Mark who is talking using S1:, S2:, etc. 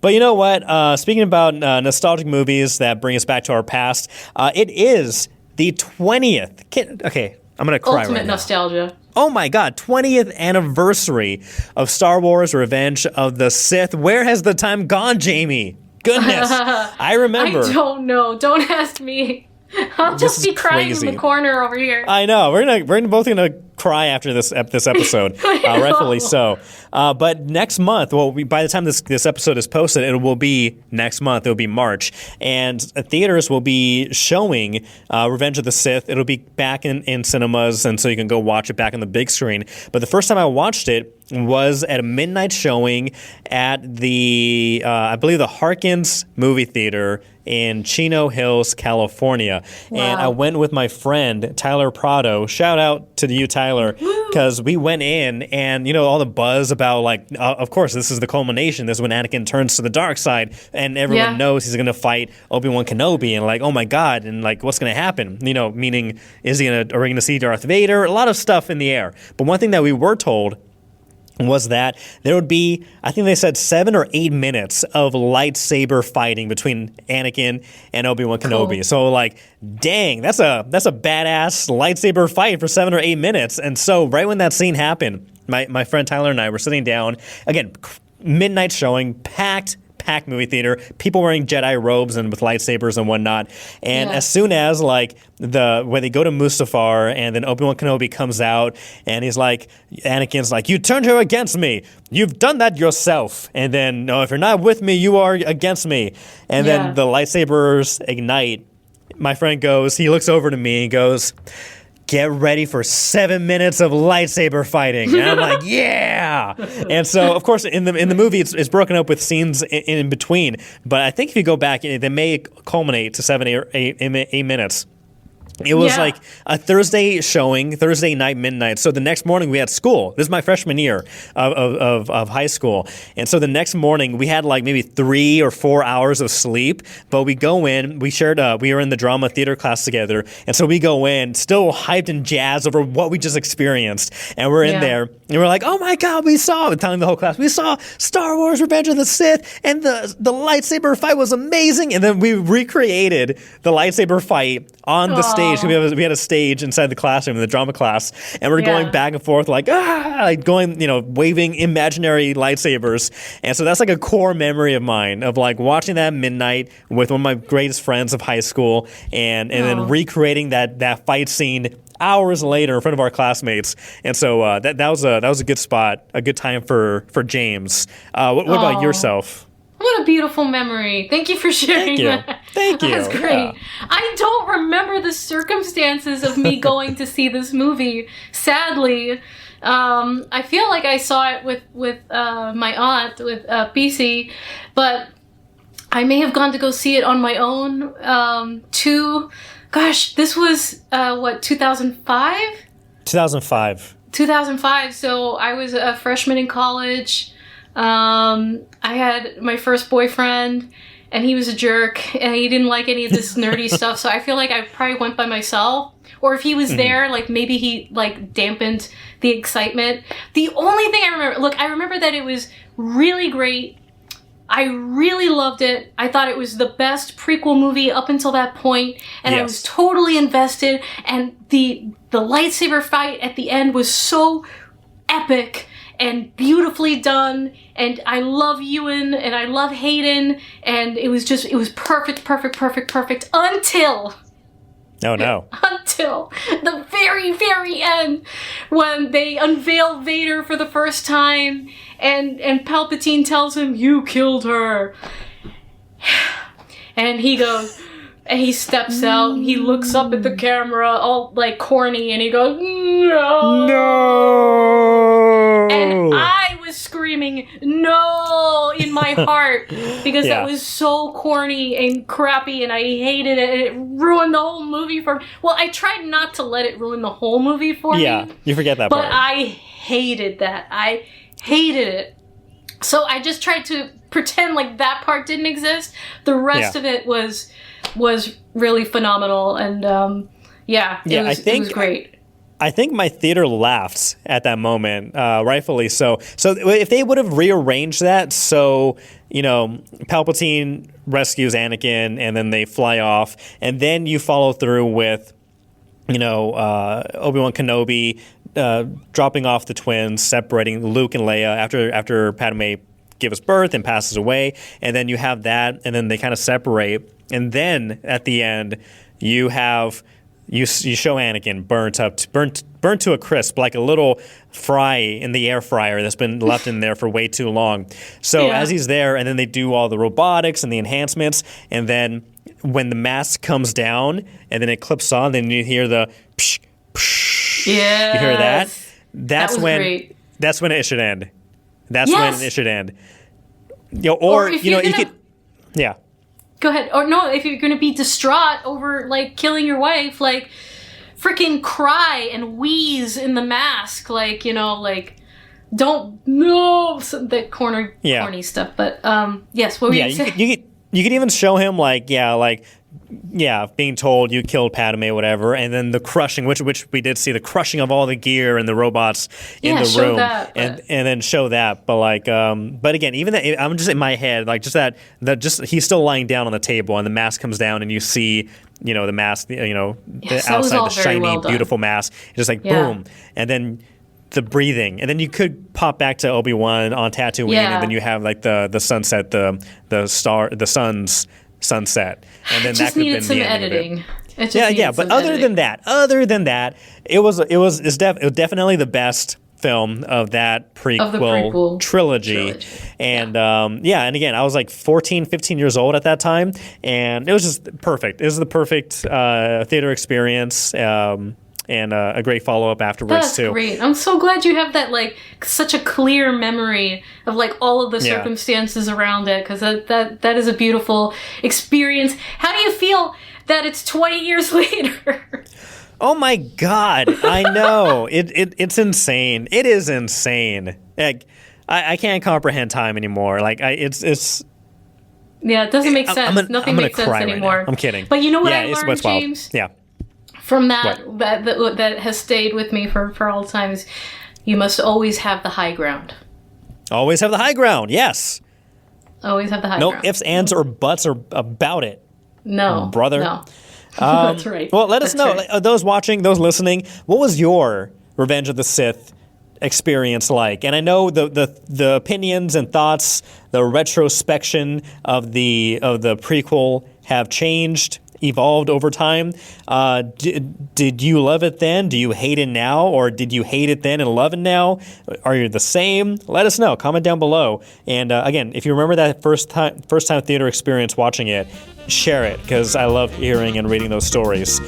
S1: But you know what? Speaking about nostalgic movies that bring us back to our past, it is the 20th. Okay, I'm going to cry
S2: Ultimate
S1: right now.
S2: nostalgia.
S1: Oh my God, 20th anniversary of Star Wars Revenge of the Sith. Where has the time gone, Jamie? Goodness. I remember.
S2: I don't know. Don't ask me. I'll just be crying in the corner over here.
S1: I know. We're both gonna cry after this episode, rightfully so. But next month, by the time this episode is posted, it will be next month. It will be March, and theaters will be showing Revenge of the Sith. It'll be back in cinemas, and so you can go watch it back on the big screen. But the first time I watched it was at a midnight showing at the I believe the Harkins movie theater in Chino Hills, California. Wow. And I went with my friend, Tyler Prado. Shout out to you, Tyler, because we went in and, all the buzz about, of course, this is the culmination. This is when Anakin turns to the dark side and everyone knows he's going to fight Obi-Wan Kenobi and oh my God, and what's going to happen? Meaning, are we going to see Darth Vader? A lot of stuff in the air. But one thing that we were told was that there would be, I think they said 7 or 8 minutes of lightsaber fighting between Anakin and Obi-Wan Kenobi. Cool. So dang, that's a badass lightsaber fight for 7 or 8 minutes. And so right when that scene happened, my friend Tyler and I were sitting down, again, midnight showing, packed movie theater, people wearing Jedi robes and with lightsabers and whatnot. And as soon as when they go to Mustafar and then Obi-Wan Kenobi comes out and he's Anakin's you turned her against me. You've done that yourself. And then, no, if you're not with me, you are against me. And then the lightsabers ignite. My friend he looks over to me and goes, get ready for 7 minutes of lightsaber fighting. And I'm like, yeah. And so, of course, in the movie, it's broken up with scenes in between. But I think if you go back, they may culminate to 7 or 8 minutes. It was a Thursday showing, Thursday night, midnight. So the next morning we had school. This is my freshman year of high school. And so the next morning we had maybe 3 or 4 hours of sleep. But we go in, we were in the drama theater class together. And so we go in, still hyped and jazzed over what we just experienced. And we're in there and we're like, oh my God, I'm telling the whole class, we saw Star Wars Revenge of the Sith and the lightsaber fight was amazing. And then we recreated the lightsaber fight on the stage. We had a stage inside the classroom in the drama class, and we're going back and forth going, waving imaginary lightsabers. And so that's a core memory of mine of watching that midnight with one of my greatest friends of high school and then recreating that fight scene hours later in front of our classmates. And so that was a good spot, a good time for James. What about yourself?
S2: What a beautiful memory. Thank you for sharing that.
S1: Thank you.
S2: That's great. Yeah. I don't remember the circumstances of me going to see this movie, sadly. I feel like I saw it with my aunt, with PC, but I may have gone to go see it on my own this was, 2005? 2005. So I was a freshman in college. I had my first boyfriend, and he was a jerk, and he didn't like any of this nerdy stuff, so I feel like I probably went by myself. Or if he was there, maybe he, dampened the excitement. The only thing I remember that it was really great. I really loved it. I thought it was the best prequel movie up until that point, and I was totally invested, and the lightsaber fight at the end was so epic and beautifully done, and I love Ewan, and I love Hayden, and it was perfect until...
S1: Oh, no.
S2: Until the very, very end, when they unveil Vader for the first time, and Palpatine tells him, "You killed her." And he goes... And he steps out, and he looks up at the camera, all, corny, and he goes, "No!
S1: No!"
S2: And I was screaming, "No!" in my heart, because that was so corny and crappy, and I hated it, and it ruined the whole movie for me. Well, I tried not to let it ruin the whole movie for me.
S1: Yeah, you forget that part.
S2: But I hated that. I hated it. So I just tried to pretend like that part didn't exist. The rest of it was really phenomenal, and it was great.
S1: I think my theater laughed at that moment, rightfully so. So if they would have rearranged that, so Palpatine rescues Anakin, and then they fly off, and then you follow through with, Obi-Wan Kenobi dropping off the twins, separating Luke and Leia after Padme gives birth and passes away, and then you have that, and then they kind of separate, and then at the end you have. You show Anakin burnt to a crisp, like a little fry in the air fryer that's been left in there for way too long. So as he's there, and then they do all the robotics and the enhancements, and then when the mask comes down and then it clips on, then you hear the psh, psh.
S2: Yeah.
S1: You hear that?
S2: That was great.
S1: That's when it should end. That's when it should end. Or you could. Yeah.
S2: Go ahead. Or no, if you're going to be distraught over, like, killing your wife, like, freaking cry and wheeze in the mask. Like, don't, no, the corny stuff. But, yes, what were you saying?
S1: You could even show him, being told you killed Padme, whatever, and then the crushing, which we did see, the crushing of all the gear and the robots in the room, and then show that. But but again, even that, I'm just in my head, like just he's still lying down on the table, and the mask comes down, and you see, the mask, the outside, the shiny, beautiful mask, just like boom, and then the breathing, and then you could pop back to Obi-Wan on Tatooine, and then you have like the sunset, the sun's sunset, and then that could have been the ending of it. But other than that, it's definitely the best film of that prequel trilogy. And and again, I was like 14, 15 years old at that time, and it was just perfect. It was the perfect theater experience. And a great follow-up afterwards, too.
S2: That's great. I'm so glad you have that, like, such a clear memory of, like, all of the circumstances around it, because that is a beautiful experience. How do you feel that it's 20 years later?
S1: Oh, my God. I know. It's insane. It is insane. Like, I can't comprehend time anymore. Like, it's...
S2: Yeah, it doesn't make sense. Nothing makes sense anymore.
S1: I'm kidding.
S2: But you know what I learned, James?
S1: Yeah.
S2: From that has stayed with me for all time is you must always have the high ground.
S1: Always have the high ground, yes.
S2: Always have the high ground.
S1: No ifs, ands, or buts about it.
S2: No.
S1: Brother.
S2: No. That's right.
S1: Well, let us know. Right. Those watching, those listening, what was your Revenge of the Sith experience like? And I know the opinions and thoughts, the retrospection of the prequel have changed, evolved over time. Did you love it then? Do you hate it now? Or did you hate it then and love it now? Are you the same? Let us know. Comment down below. And again, if you remember that first time theater experience watching it, share it, because I love hearing and reading those stories.